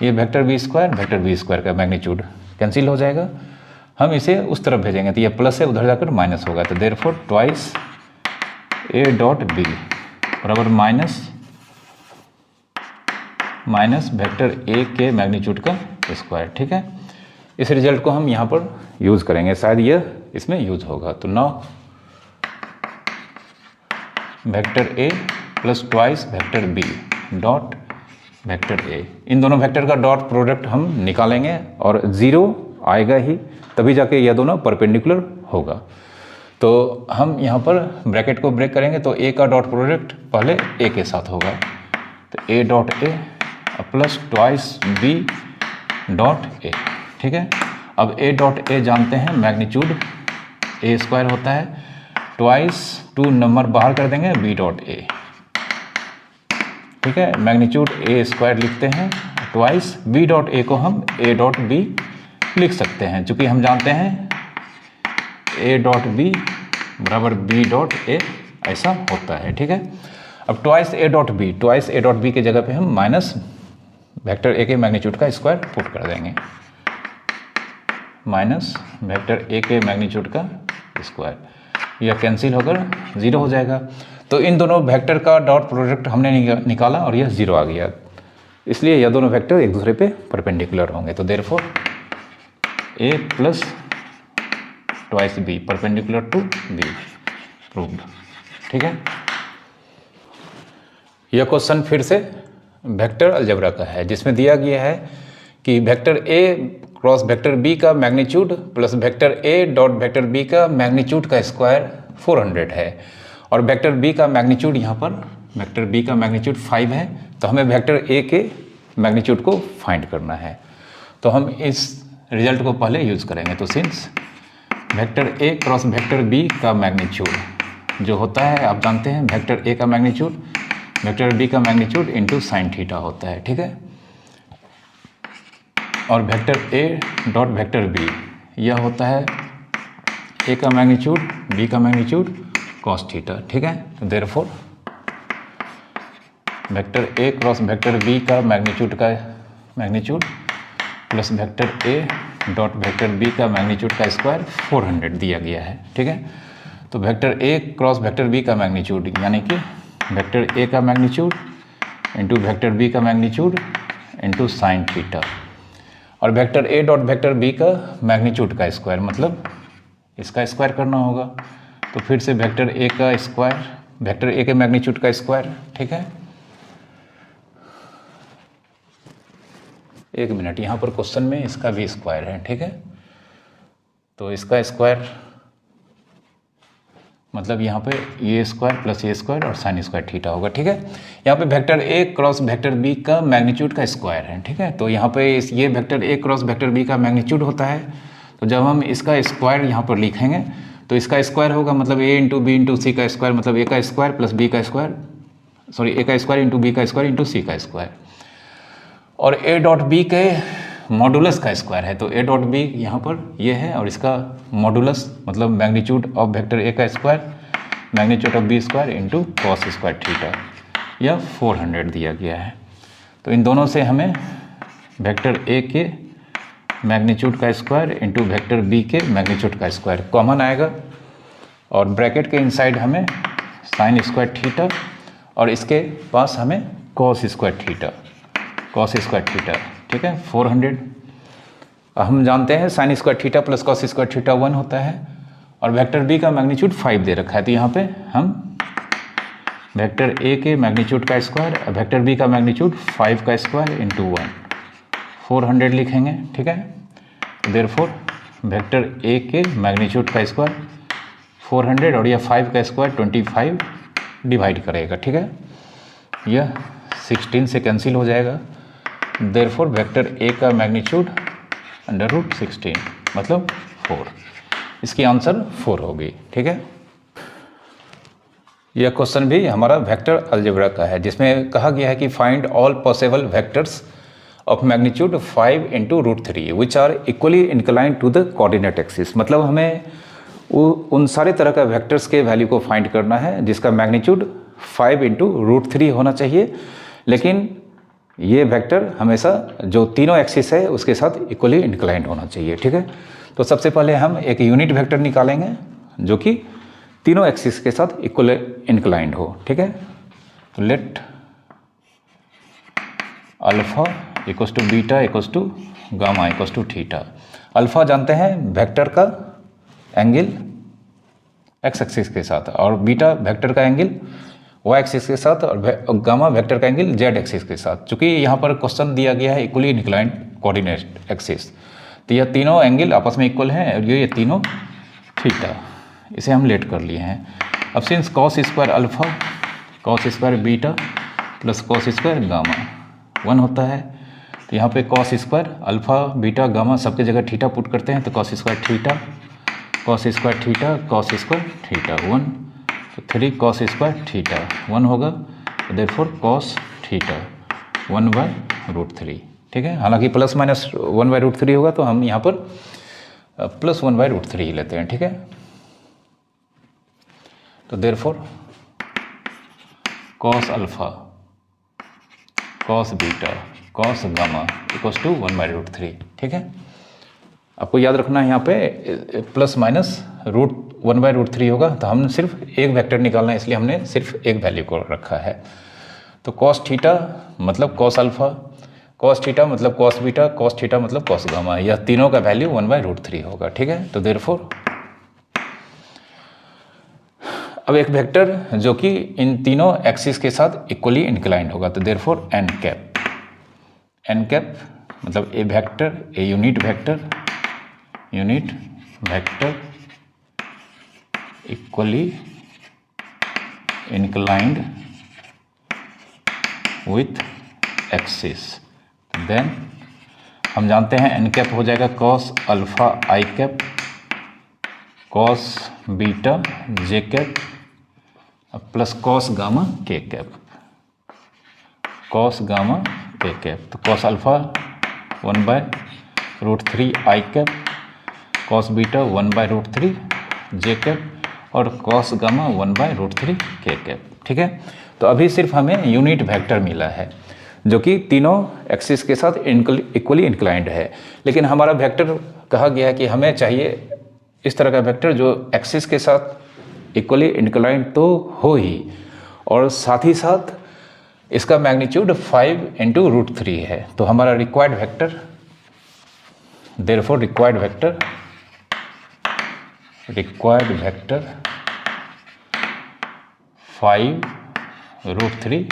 ये वेक्टर बी स्क्वायर का मैग्नीट्यूड कैंसिल हो जाएगा, हम इसे उस तरफ भेजेंगे तो ये प्लस है, उधर जाकर माइनस होगा, तो therefore twice a dot b बराबर माइनस वेक्टर ए के मैग्नीट्यूड का स्क्वायर। ठीक है, इस रिजल्ट को हम यहाँ पर यूज़ करेंगे, शायद यह इसमें यूज होगा। तो now vector A plus twice vector B dot vector A, इन दोनों वेक्टर का डॉट प्रोडक्ट हम निकालेंगे और ज़ीरो आएगा ही, तभी जाके यह दोनों परपेंडिकुलर होगा। तो हम यहाँ पर ब्रैकेट को ब्रेक करेंगे, तो ए का डॉट प्रोडक्ट पहले ए के साथ होगा, तो a dot a plus twice b dot a. ठीक है, अब ए डॉट ए जानते हैं मैग्नीट्यूड ए स्क्वायर होता है, ट्वाइस टू नंबर बाहर कर देंगे बी डॉट ए। ठीक है, मैग्नीट्यूड ए स्क्वायर लिखते हैं, ट्वाइस बी डॉट ए को हम ए डॉट बी लिख सकते हैं, चूँकि हम जानते हैं ए डॉट बी बराबर बी डॉट ए ऐसा होता है। ठीक है, अब ट्वाइस ए डॉट बी के जगह पे हम माइनस वेक्टर ए के मैग्नीट्यूड का स्क्वायर पुट कर देंगे, माइनस वेक्टर ए के मैग्नीट्यूड का स्क्वायर, यह कैंसिल होकर ज़ीरो हो जाएगा। तो इन दोनों वेक्टर का डॉट प्रोडक्ट हमने निकाला और यह ज़ीरो आ गया, इसलिए यह दोनों वेक्टर एक दूसरे पे परपेंडिकुलर होंगे। तो therefore a plus twice b perpendicular to b proved. ठीक है, यह क्वेश्चन फिर से वेक्टर अलजेब्रा का है, जिसमें दिया गया है कि वेक्टर ए क्रॉस वेक्टर बी का मैग्नीट्यूड प्लस वेक्टर ए डॉट वेक्टर बी का मैग्नीट्यूड का स्क्वायर 400 है, और वेक्टर बी का मैग्नीट्यूड यहाँ पर वेक्टर बी का मैग्नीट्यूड 5 है, तो हमें वेक्टर ए के मैग्नीट्यूड को फाइंड करना है। तो हम इस रिजल्ट को पहले यूज़ करेंगे। तो सिंस वेक्टर ए क्रॉस वेक्टर बी का मैग्नीट्यूड जो होता है, आप जानते हैं वेक्टर ए का मैग्नीट्यूड वेक्टर बी का मैग्नीट्यूड इंटू साइन थीटा होता है। ठीक है, और वेक्टर ए डॉट वेक्टर बी यह होता है ए का मैग्नीट्यूड बी का मैग्नीट्यूड कॉस थीटा। ठीक है, तो देयरफॉर वेक्टर ए क्रॉस वेक्टर बी का मैग्नीट्यूड प्लस वेक्टर ए डॉट वेक्टर बी का मैग्नीट्यूड का स्क्वायर 400 दिया गया है। ठीक है, तो वेक्टर ए क्रॉस वेक्टर बी का मैग्नीट्यूड यानी कि वेक्टर ए का मैग्नीट्यूड इंटू वेक्टर बी का मैग्नीट्यूड इंटू साइन थीटा, और वेक्टर ए डॉट वेक्टर बी का मैग्नीट्यूड का स्क्वायर मतलब इसका स्क्वायर करना होगा। तो फिर से वेक्टर ए का स्क्वायर वेक्टर ए के मैग्नीट्यूड का स्क्वायर। ठीक है, एक मिनट, यहाँ पर क्वेश्चन में इसका भी स्क्वायर है। ठीक है, तो इसका स्क्वायर मतलब यहाँ पे ये स्क्वायर प्लस ये स्क्वायर और साइन स्क्वायर थीटा होगा। ठीक है, यहाँ पे वेक्टर ए क्रॉस वेक्टर बी का मैग्नीट्यूड का स्क्वायर है। ठीक है, तो यहाँ पे ये वेक्टर ए क्रॉस वेक्टर बी का मैग्नीट्यूड होता है, तो जब हम इसका स्क्वायर यहाँ पर लिखेंगे तो इसका स्क्वायर होगा मतलब ए इंटू बी इंटू सी का स्क्वायर, मतलब ए का स्क्वायर प्लस बी का स्क्वायर, सॉरी ए का स्क्वायर इंटू बी का स्क्वायर इंटू सी का स्क्वायर, और ए डॉट बी के मॉडुलस का स्क्वायर है। तो ए डॉट बी यहाँ पर ये है और इसका मॉडुलस मतलब मैग्नीट्यूड ऑफ वेक्टर ए का square magnitude of b square into cos square theta, यह 400 दिया गया है। तो इन दोनों से हमें वेक्टर ए के मैग्नीट्यूड का स्क्वायर इंटू वेक्टर बी के मैग्नीट्यूड का स्क्वायर कॉमन आएगा, और ब्रैकेट के इनसाइड हमें साइन स्क्वायर थीटा और इसके पास हमें कॉस स्क्वायर थीटा ठीक है 400। हम जानते हैं sign square theta plus cos square theta 1 होता है, और वेक्टर बी का मैग्नीट्यूड 5 दे रखा है, तो यहाँ पे हम वेक्टर ए के मैग्नीट्यूड का स्क्वायर वेक्टर बी का मैग्नीट्यूड 5 का स्क्वायर इंटू 1 400 लिखेंगे। ठीक है, देयरफॉर वेक्टर ए के मैग्नीट्यूड का स्क्वायर 400 और यह 5 का स्क्वायर 25 डिवाइड करेगा। ठीक है, यह 16 से कैंसिल हो जाएगा, देयरफॉर वेक्टर ए का मैग्नीट्यूड √16 मतलब 4, इसकी आंसर 4 होगी। ठीक है, यह क्वेश्चन भी हमारा वेक्टर अलजेब्रा का है, जिसमें कहा गया है कि find all possible vectors of magnitude 5 × √3 which are equally inclined to the coordinate axis. मतलब हमें उन सारे तरह का वेक्टर्स के वैल्यू को फाइंड करना है जिसका मैग्नीट्यूड 5 इंटू √3 होना चाहिए। लेकिन ये वेक्टर हमेशा जो तीनों एक्सिस है उसके साथ इक्वली इंक्लाइंड होना चाहिए, ठीक है। तो सबसे पहले हम एक यूनिट वेक्टर निकालेंगे जो कि तीनों एक्सिस के साथ इक्वल इंक्लाइंड हो, ठीक है। तो let alpha equals to beta equals to gamma equals to theta. Alpha जानते हैं वेक्टर का एंगल एक्स एक्सिस के साथ, और बीटा वेक्टर का एंगल वाई एक्सिस के साथ, और गामा वेक्टर का एंगल जेड एक्सिस के साथ। चूंकि यहाँ पर क्वेश्चन दिया गया है इक्वली इंक्लाइंड कोऑर्डिनेट एक्सिस, तो यह तीनों एंगल आपस में इक्वल हैं और ये तीनों थीटा, इसे हम लेट कर लिए हैं। अब since cos square alpha cos square beta plus cos square gamma 1 होता है, तो यहाँ पे cos square alpha beta gamma सबके जगह थीटा पुट करते हैं, तो cos square theta cos square theta cos square theta 1, तो 3 कॉस स्क्वायर थीटा 1 होगा, तो देयरफॉर कॉस थीटा 1/√3, ठीक है। हालांकि प्लस माइनस 1/√3 होगा, तो हम यहाँ पर प्लस 1/√3 ही लेते हैं, ठीक है। तो therefore cos alpha cos beta cos gamma equals to 1/√3, ठीक है। आपको याद रखना है यहाँ पे प्लस माइनस √1/√3 होगा, तो हम सिर्फ एक वेक्टर निकालना है, इसलिए हमने सिर्फ एक वैल्यू को रखा है। तो कॉस थीटा मतलब कॉस अल्फा, कॉस थीटा मतलब कॉस बीटा, कॉस थीटा मतलब कॉस गामा, यह तीनों का वैल्यू 1/√3 होगा, ठीक है। तो देयरफॉर अब एक वेक्टर जो कि इन तीनों एक्सिस के साथ इक्वली इंक्लाइंड होगा, तो देयरफॉर एन कैप मतलब a vector A unit vector equally inclined with axis, then हम जानते हैं एन कैप हो जाएगा cos alpha i cap cos beta j cap plus cos gamma k cap, cos gamma k cap. तो cos alpha 1/√3 i cap, cos beta 1/√3 j cap और cos gamma 1/√3 k cap, ठीक है। तो अभी सिर्फ हमें यूनिट वेक्टर मिला है जो कि तीनों एक्सिस के साथ इक्वली इंक्लाइंड है, लेकिन हमारा वेक्टर कहा गया है कि हमें चाहिए इस तरह का वेक्टर जो एक्सिस के साथ इक्वली इंक्लाइंड तो हो ही, और साथ ही साथ इसका मैग्नीट्यूड 5 इंटू √3 है। तो हमारा required vector therefore required vector 5√3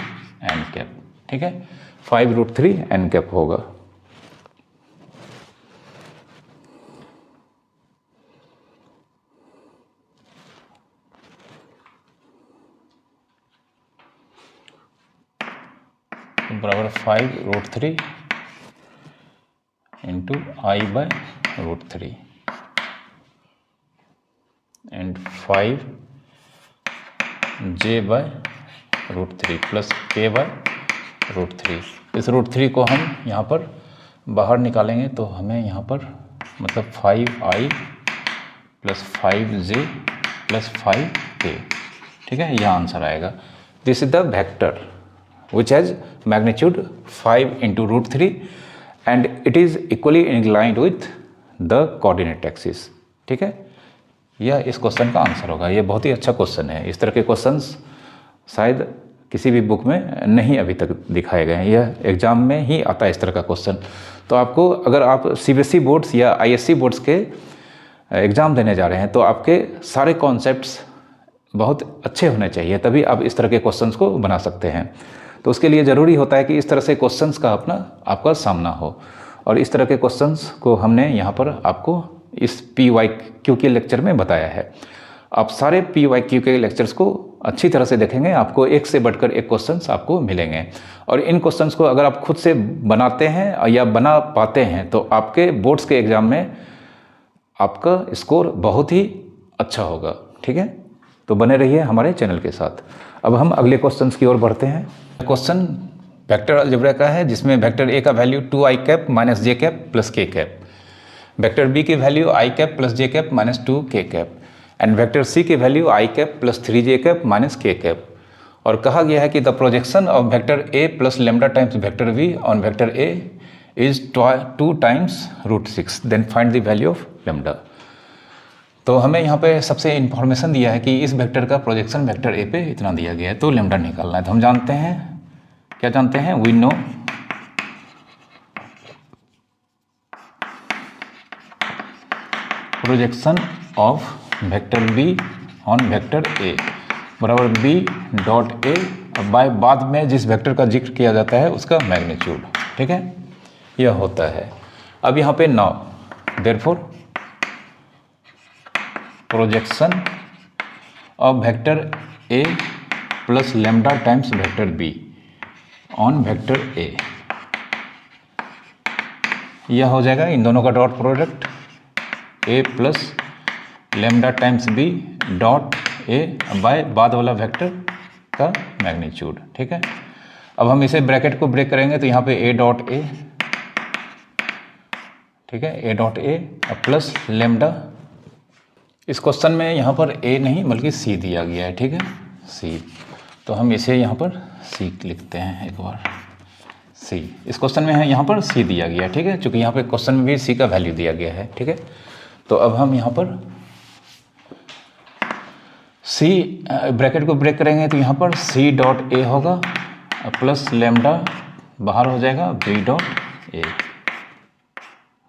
n cap, ठीक है। 5√3 एन कैप होगा। बराबर 5√3 into I/√3 and 5J/√3 plus K/√3। इस √3 को हम यहाँ पर बाहर निकालेंगे, तो हमें यहाँ पर मतलब 5I plus 5J plus 5K, ठीक है, यह आंसर आएगा। This is the vector which has magnitude 5 into √3 and it is equally inclined with the coordinate axis, ठीक है। यह इस क्वेश्चन का आंसर होगा। यह बहुत ही अच्छा क्वेश्चन है। इस तरह के क्वेश्चंस शायद किसी भी बुक में नहीं अभी तक दिखाए गए हैं, यह एग्जाम में ही आता है इस तरह का क्वेश्चन। तो आपको अगर आप CBSE बोर्ड्स या ISC बोर्ड्स के एग्ज़ाम देने जा रहे हैं तो आपके सारे कॉन्सेप्ट्स बहुत अच्छे होने चाहिए, तभी आप इस तरह के क्वेश्चंस को बना सकते हैं। तो उसके लिए ज़रूरी होता है कि इस तरह से क्वेश्चंस का आपका सामना हो, और इस तरह के क्वेश्चंस को हमने यहाँ पर आपको इस PYQ के लेक्चर में बताया है। आप सारे PYQ के लेक्चर्स को अच्छी तरह से देखेंगे, आपको एक से बढ़कर एक क्वेश्चंस आपको मिलेंगे, और इन क्वेश्चंस को अगर आप खुद से बनाते हैं या बना पाते हैं तो आपके बोर्ड्स के एग्ज़ाम में आपका स्कोर बहुत ही अच्छा होगा, ठीक है। तो बने रहिए हमारे चैनल के साथ। अब हम अगले क्वेश्चंस की ओर बढ़ते हैं। क्वेश्चन वेक्टर अलजेब्रा का है, जिसमें वेक्टर ए का value 2i cap minus j cap plus k cap, vector B की value i cap plus j cap minus 2k cap, and vector C की value i cap plus 3j cap minus k cap. और कहा गया है कि the projection of vector A plus lambda times vector V on vector A is 2 times √6, then find the value of lambda. तो हमें यहाँ पे सबसे इंफॉर्मेशन दिया है कि इस वेक्टर का प्रोजेक्शन वेक्टर ए पे इतना दिया गया है, तो लेमडा निकालना है। तो हम जानते हैं, क्या जानते हैं, we know projection of vector b on vector a बराबर बी डॉट ए बाय बाद में जिस वेक्टर का जिक्र किया जाता है उसका मैग्नीट्यूड, ठीक है, यह होता है। अब यहाँ पे now therefore projection of vector A plus lambda times vector b on vector a, यह हो जाएगा इन दोनों का dot product a plus lambda times b dot A by बाद वाला वेक्टर का मैग्नीट्यूड, ठीक है। अब हम इसे ब्रैकेट को ब्रेक करेंगे तो यहाँ पे ए डॉट ए, ठीक है, ए डॉट ए प्लस लेमडा, इस क्वेश्चन में यहाँ पर ए नहीं बल्कि सी दिया गया है, ठीक है, सी, तो हम इसे यहाँ पर सी लिखते हैं एक बार, सी, इस क्वेश्चन में है यहाँ पर सी दिया गया है, ठीक है, क्योंकि यहाँ पे क्वेश्चन में भी सी का वैल्यू दिया गया है, ठीक है। तो अब हम यहाँ पर सी ब्रैकेट को ब्रेक करेंगे तो यहाँ पर सी डॉट ए होगा प्लस लेमडा बाहर हो जाएगा B dot A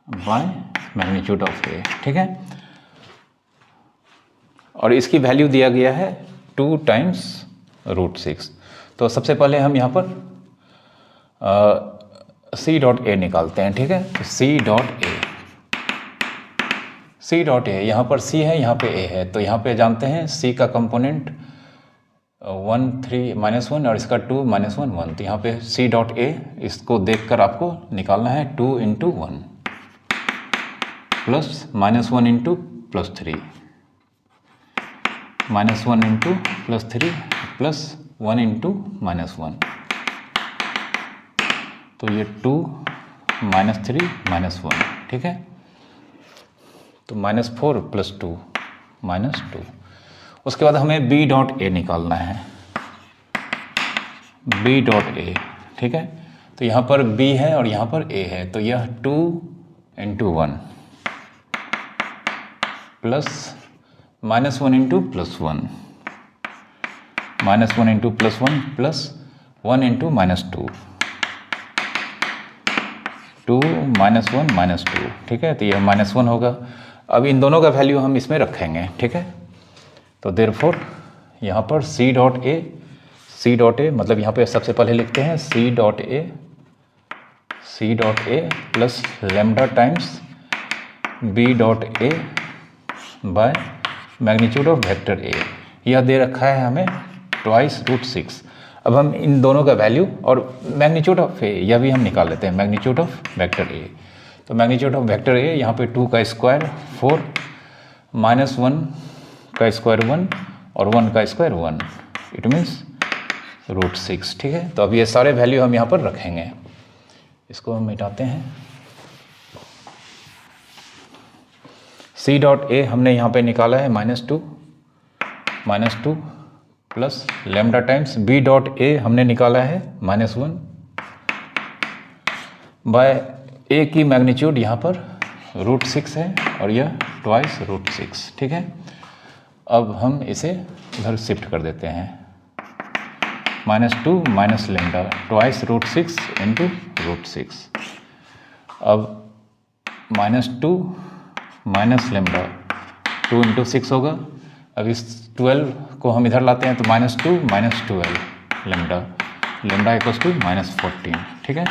by magnitude of A, ठीक है। और इसकी वैल्यू दिया गया है 2 टाइम्स √6। तो सबसे पहले हम यहाँ पर सी डॉट ए निकालते हैं, ठीक है। तो सी डॉट ए, सी डॉट ए, यहाँ पर सी है, यहाँ पे ए है, तो यहाँ पे जानते हैं सी का कंपोनेंट 1 3 -1 और इसका 2 -1 1, तो यहाँ पे सी डॉट ए, इसको देखकर आपको निकालना है 2 × 1 प्लस -1 × +3 -1 × +3 प्लस 1 × -1, तो ये 2 -3 -1, ठीक है। तो -4 + 2 -2। उसके बाद हमें बी डॉट ए निकालना है, बी डॉट ए, ठीक है। तो यहाँ पर बी है और यहाँ पर ए है, तो यह 2 × 1 प्लस -1 × +1 -1 × +1 प्लस 1 × -2 2 -1 -2, ठीक है। तो यह -1 होगा। अब इन दोनों का वैल्यू हम इसमें रखेंगे, ठीक है। तो देयरफॉर यहाँ पर सी डॉट ए मतलब यहाँ पे सबसे पहले लिखते हैं c dot a plus lambda times b dot A by magnitude of vector a, यह दे रखा है हमें 2 √6। अब हम इन दोनों का वैल्यू और मैग्नीट्यूड ऑफ ए, यह भी हम निकाल लेते हैं, मैग्नीट्यूड ऑफ वेक्टर ए। तो मैग्नीट्यूड ऑफ वेक्टर ए यहाँ पे 2 का स्क्वायर 4 -1 का स्क्वायर 1 और 1 का स्क्वायर 1, इट मीन्स √6, ठीक है। तो अब ये सारे वैल्यू हम यहाँ पर रखेंगे, इसको हम मिटाते हैं। सी डॉट ए हमने यहाँ पे निकाला है -2 plus lambda times b dot a हमने निकाला है -1 बाय ए की मैग्नीट्यूड यहाँ पर √6 है और यह 2 √6, ठीक है। अब हम इसे इधर शिफ्ट कर देते हैं, -2 माइनस लेमडा 2 √6 × √6। अब -2 माइनस लेमडा 2 × 6 होगा। अब इस 12 को हम इधर लाते हैं तो -2 - 12 लेमडा = -14, ठीक है।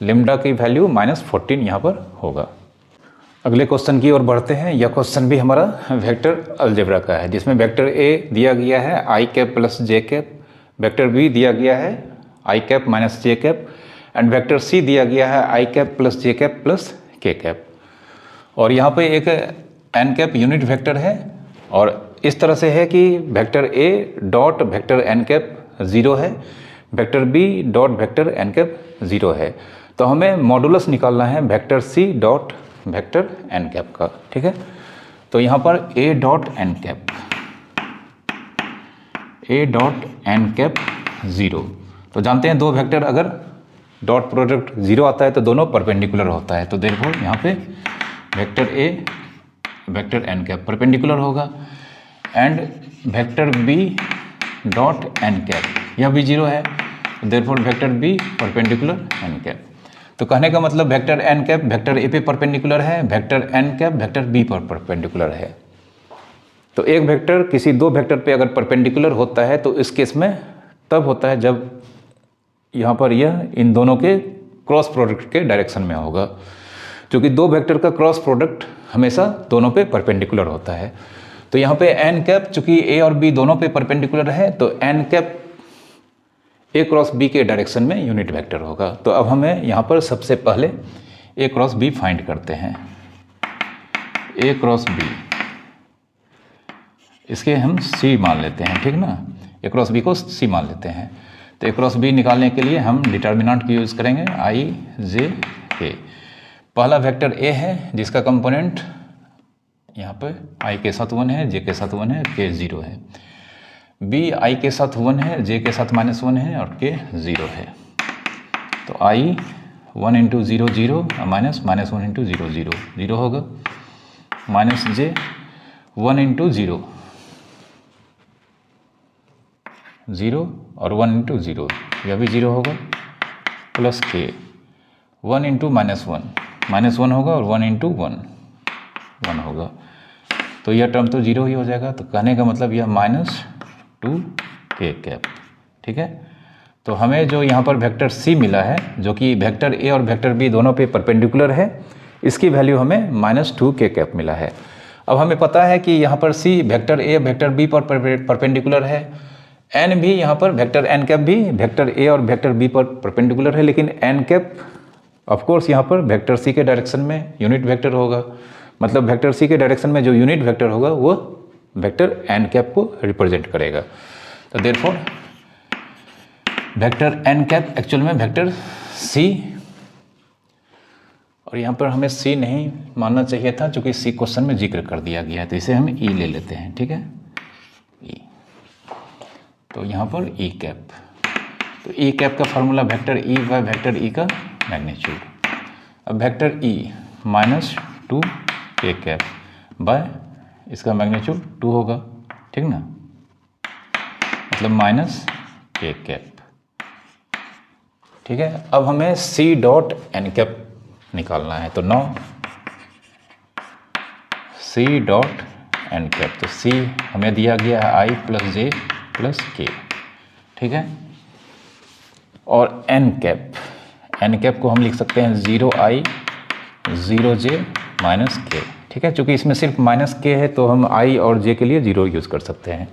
लेमडा की वैल्यू -14 यहाँ पर होगा। अगले क्वेश्चन की ओर बढ़ते हैं। यह क्वेश्चन भी हमारा वेक्टर अलजेब्रा का है, जिसमें वेक्टर ए दिया गया है i cap plus j cap, vector b दिया गया है i cap minus j cap and vector c दिया गया है i cap plus j cap plus k cap. और यहाँ पे एक n कैप यूनिट वेक्टर है और इस तरह से है कि vector a dot vector n cap 0 है, vector b dot vector n cap 0 है। तो हमें मॉडुलस निकालना है vector c dot vector n cap का, ठीक है। तो यहाँ पर ए डॉट एन कैप 0। तो जानते हैं दो वेक्टर अगर डॉट प्रोडक्ट 0 आता है तो दोनों परपेंडिकुलर होता है। तो देयरफॉर यहाँ पे vector A vector N cap perpendicular होगा and vector B dot N cap यह भी 0 है, therefore vector B perpendicular N cap. तो कहने का मतलब vector N cap vector A पे परपेंडिकुलर है, vector N cap vector B पर परपेंडिकुलर है। तो एक वेक्टर किसी दो वेक्टर पे अगर परपेंडिकुलर होता है तो इस केस में तब होता है जब यहाँ पर यह इन दोनों के क्रॉस प्रोडक्ट के डायरेक्शन में होगा, क्योंकि दो वेक्टर का क्रॉस प्रोडक्ट हमेशा दोनों पे परपेंडिकुलर होता है। तो यहाँ पे एन कैप चूंकि ए और बी दोनों पे परपेंडिकुलर है तो n cap a cross b के डायरेक्शन में यूनिट वेक्टर होगा। तो अब हमें यहाँ पर सबसे पहले ए क्रॉस बी फाइंड करते हैं। ए क्रॉस बी इसके हम सी मान लेते हैं, ठीक ना, ए क्रॉस बी को सी मान लेते हैं। तो ए क्रॉस बी निकालने के लिए हम डिटर्मिनेंट की यूज़ करेंगे आई जे के। पहला वेक्टर ए है जिसका कंपोनेंट यहाँ पे आई के साथ 1 है, जे के साथ 1 है, के 0 है। बी आई के साथ 1 है, जे के साथ -1 है और के 0 है। तो आई 1 इंटू 0 0 माइनस -1 इंटू 0 0 0 होगा, माइनस जे 1 इंटू 0 0 और 1 इंटू 0 यह भी 0 होगा, प्लस के 1 इंटू -1 होगा और 1 इंटू 1 होगा। तो यह टर्म तो 0 ही हो जाएगा। तो कहने का मतलब यह -2 के कैप, ठीक है। तो हमें जो यहाँ पर वेक्टर सी मिला है जो कि वेक्टर ए और वेक्टर बी दोनों पे परपेंडिकुलर है, इसकी वैल्यू हमें -2 के कैप मिला है। अब हमें पता है कि यहाँ पर C vector A vector B पर परपेंडिकुलर है, एन भी यहाँ पर वेक्टर एन कैप भी वेक्टर ए और वेक्टर बी पर परपेंडिकुलर है, लेकिन एन कैप ऑफकोर्स यहाँ पर वेक्टर सी के डायरेक्शन में यूनिट वेक्टर होगा। मतलब वेक्टर सी के डायरेक्शन में जो यूनिट वेक्टर होगा वो वेक्टर एन कैप को रिप्रेजेंट करेगा। तो therefore vector N cap actual में वेक्टर सी, और यहाँ पर हमें सी नहीं मानना चाहिए था क्योंकि सी क्वेश्चन में जिक्र कर दिया गया है, तो इसे हम ई ले लेते हैं, ठीक है, ई। तो यहाँ पर ई कैप, तो ई कैप का formula vector E by vector E का मैग्नीट्यूड। अब वेक्टर ई -2 के कैप बाय इसका मैग्नीट्यूड 2 होगा, ठीक ना, मतलब माइनस के कैप, ठीक है। अब हमें सी डॉट एन कैप निकालना है। तो now c dot N cap, तो सी हमें दिया गया है आई प्लस जे प्लस के, ठीक है। और एन कैप को हम लिख सकते हैं 0i 0j माइनस के, ठीक है। चूँकि इसमें सिर्फ माइनस के है तो हम i और j के लिए 0 यूज़ कर सकते हैं।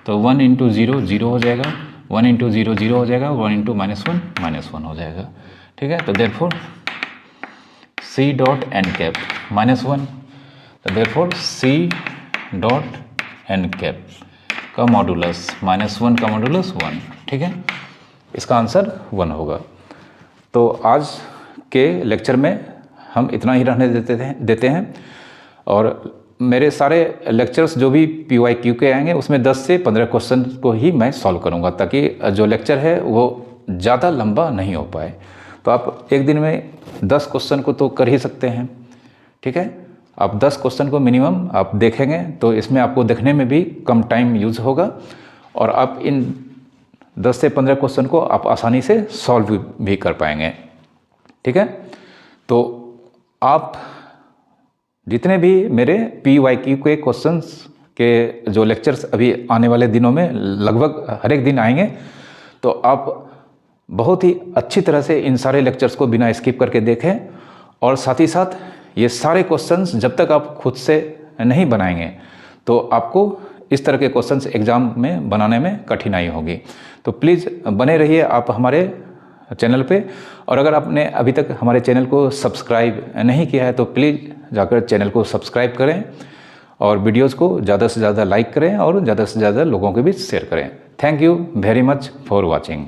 तो 1 इंटू 0 0 हो जाएगा, 1 इंटू 0 0 हो जाएगा, 1 इंटू -1 हो जाएगा, ठीक है। तो therefore c dot N cap -1, तो therefore c dot N cap का मॉडुलस -1 का मॉडुलस 1, ठीक है। इसका आंसर 1 होगा। तो आज के लेक्चर में हम इतना ही रहने देते हैं और मेरे सारे लेक्चर्स जो भी PYQ के आएंगे उसमें 10 से 15 क्वेश्चन को ही मैं सॉल्व करूंगा, ताकि जो लेक्चर है वो ज़्यादा लंबा नहीं हो पाए। तो आप एक दिन में 10 क्वेश्चन को तो कर ही सकते हैं, ठीक है। आप 10 क्वेश्चन को मिनिमम आप देखेंगे तो इसमें आपको देखने में भी कम टाइम यूज़ होगा और आप इन 10 से 15 क्वेश्चन को आप आसानी से सॉल्व भी कर पाएंगे, ठीक है। तो आप जितने भी मेरे PYQ के क्वेश्चंस के जो लेक्चर्स अभी आने वाले दिनों में लगभग हर एक दिन आएंगे, तो आप बहुत ही अच्छी तरह से इन सारे लेक्चर्स को बिना स्किप करके देखें। और साथ ही साथ ये सारे क्वेश्चंस जब तक आप खुद से नहीं बनाएंगे तो आपको इस तरह के क्वेश्चंस एग्ज़ाम में बनाने में कठिनाई होगी। तो प्लीज़ बने रहिए आप हमारे चैनल पे, और अगर आपने अभी तक हमारे चैनल को सब्सक्राइब नहीं किया है तो प्लीज़ जाकर चैनल को सब्सक्राइब करें और वीडियोस को ज़्यादा से ज़्यादा लाइक करें और ज़्यादा से ज़्यादा लोगों के बीच शेयर करें। Thank you very much for watching.